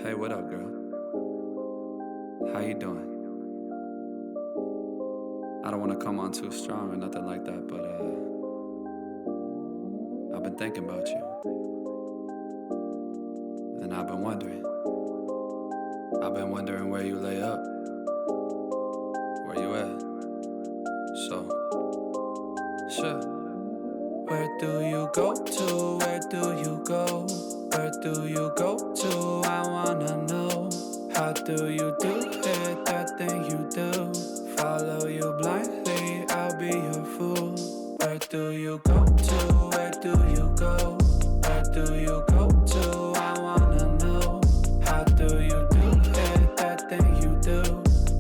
Hey, what up, girl? How you doing? I don't want to come on too strong or nothing like that, but I've been thinking about you. And I've been wondering where you lay up. Where you at? So, sure. Where do you go to? Where do you go? Where do you go to? I wanna know. How do you do it? That thing you do. Follow you blindly, I'll be your fool. Where do you go to? Where do you go? Where do you go to? I wanna know. How do you do it? That thing you do.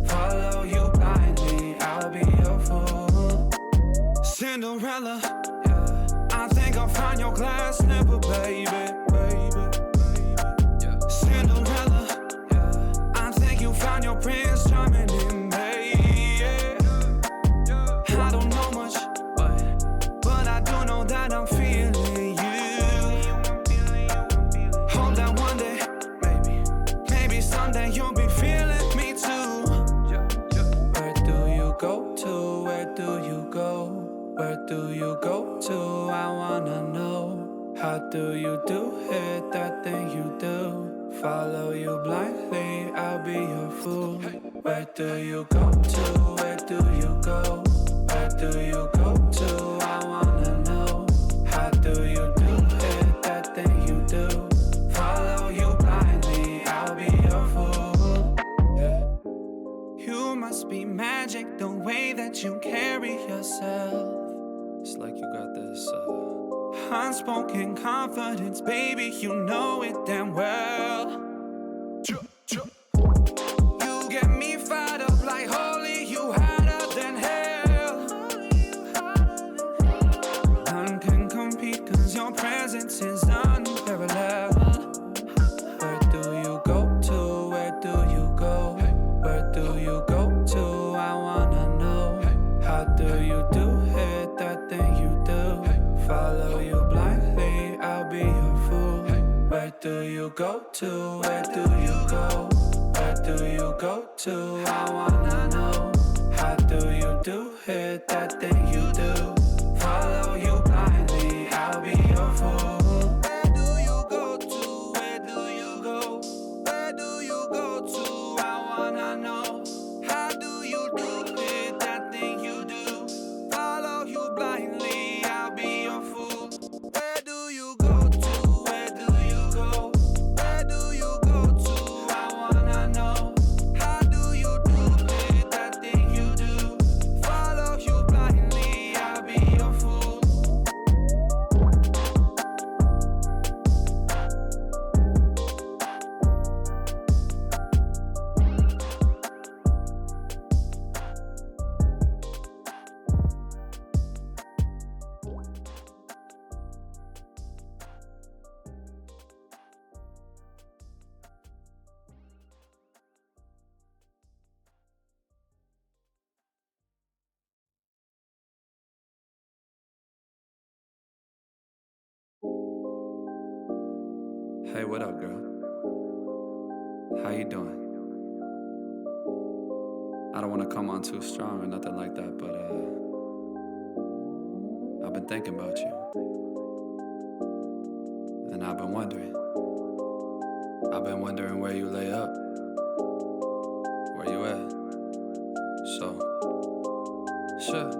Follow you blindly, I'll be your fool. Cinderella, I think I'll find your glass slipper, baby. Cinderella, I think you found your prince charming in me. I don't know much, but I do know that I'm feeling you. Hope that one day, maybe someday you'll be feeling me too. Where do you go to? Where do you go? Where do you go to? I wanna know. How do you do it? That thing you do. Follow you blindly, I'll be your fool. Where do you go to? Where do you go? Where do you go to? I wanna know. How do you do it? That thing you do. Follow you blindly, I'll be your fool. You must be magic, the way that you carry yourself. It's like you got this unspoken confidence, baby, you know it damn well. You get me fired up like holy, you hotter than hell. None can compete cause your presence is unparalleled. Where do you go to? Where do you go? Where do you go to? I wanna know. How do you do it? That thing you do. Follow you blindly, I'll be your fool. Where do you go to? Where do you go? Where do you go to? I wanna know. How do you do it? That thing you do. Follow you blindly, I'll be your fool. Where do you go to? Where do you go? Where do you go to? I wanna know. How do you do it? That thing you do. Follow you blindly, I'll be your fool. Where do you go to? Where do you go? Where do you go to? I wanna know. How do you do it? That thing you do. Follow you blindly, I'll be your fool. Hey, what up, girl? How you doing? I don't want to come on too strong or nothing like that, but I've been thinking about you. And I've been wondering where you lay up. Where you at? So, sure.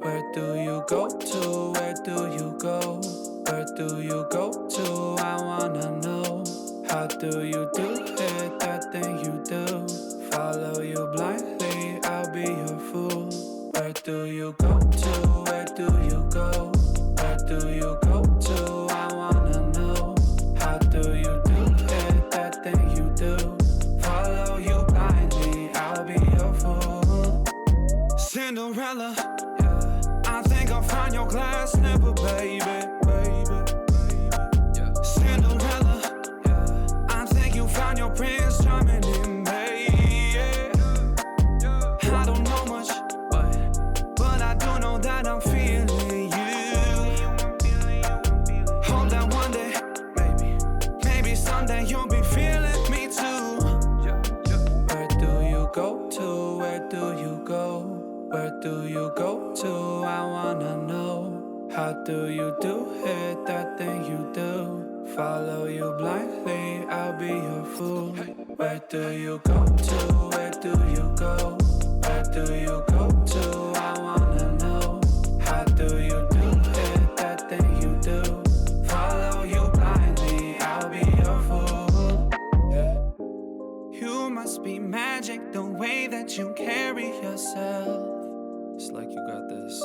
Where do you go to? Where do you go? Where do you go to? I wanna know. How do you do it? That thing you do. Follow you blindly, I'll be your fool. Where do you go to? Where do you go? Where do you go to? I wanna know. How do you do it? That thing you do. Follow you blindly, I'll be your fool. Cinderella, I think I'll find your glass slipper, baby. Cinderella, I think you found your prince charming in me. I don't know much, but I do know that I'm feeling you. Hope that one day, maybe someday you'll be feeling do you go to? I wanna know. How do you do it, that thing you do? Follow you blindly, I'll be your fool. Where do you go to? Where do you go? Where do you go to? I wanna know. How do you do it, that thing you do? Follow you blindly, I'll be your fool. You must be magic, the way that you carry yourself. It's like you got this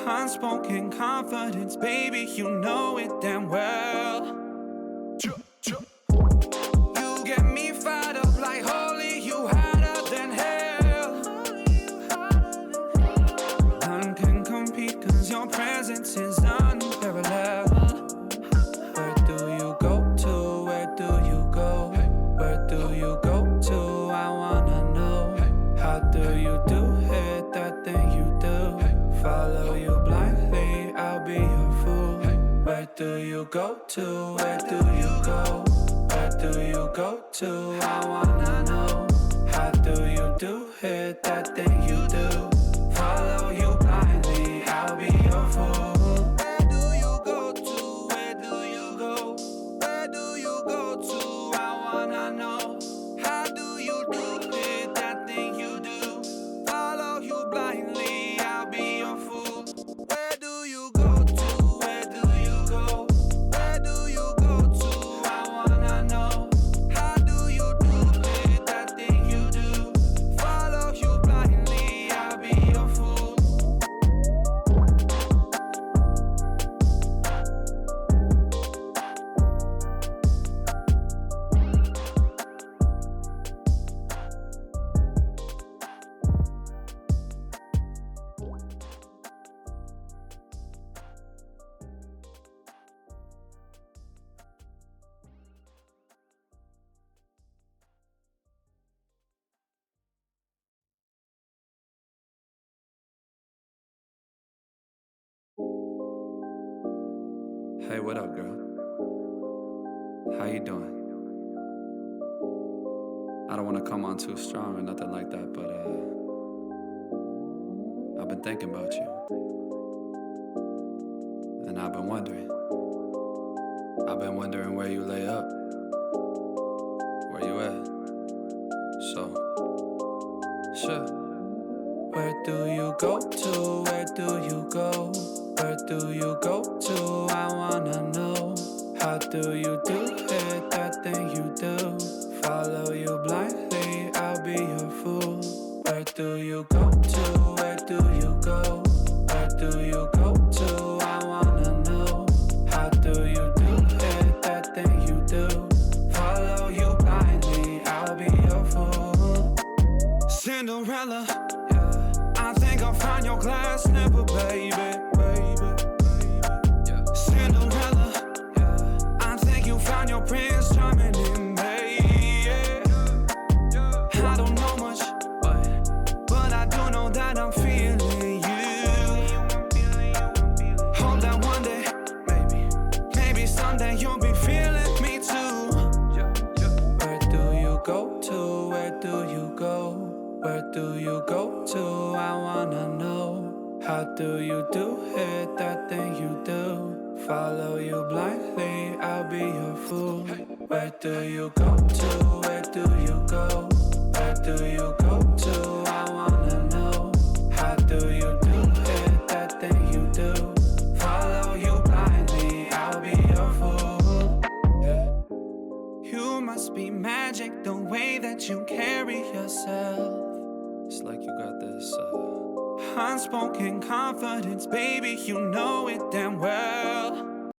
unspoken confidence, baby, you know it damn well. You get me fired up like holy, you hotter than hell. None can compete, cause your presence is unparalleled. Where do you go to? Where do you go? Where do you go to? I wanna know. How do you do it, that thing you do? Follow you blindly, I'll be your fool. Where do you go to? Where do you go? Where do you go to? I wanna know. How do you do it, that thing you do? Follow you blindly, I'll be your fool. Where do you go to? Where do you go? Where do you go to? I wanna know. How do you do it, that thing you do? Follow you blindly, I'll be your fool. Where do you go to? Where do you go? Where do you go to? I wanna know. How do you do it, that thing you do? Follow you blindly, I'll be your fool. Hey, what up, girl? How you doing? I don't want to come on too strong or nothing like that, but I've been thinking about you. And I've been wondering. I've been wondering where you lay up. Where you at? So, sure. Where do you go to? Where do you go? Where do you go to? I wanna know. How do you do it, that thing you do? Follow you blindly, I'll be your fool. Where do you go to? Where do you go? Where do you go to? I wanna know. How do you do it, that thing you do? Follow you blindly, I'll be your fool. Cinderella, I think I'll find your glass slipper, baby. Cinderella, I think you found your prince charming in me. I don't know much, but I do know that I'm feeling you. Hope that one day, maybe someday you'll be feeling me too. Where do you go to? Where do you go? Where do you go to? I wanna know. How do you do it, that thing you do? Follow you blindly, I'll be your fool. Where do you go to? Where do you go? Where do you go to? I wanna know. How do you do it, that thing you do? Follow you blindly, I'll be your fool. You must be magic, the way that you carry yourself. It's like you got this unspoken confidence, baby, you know it damn well.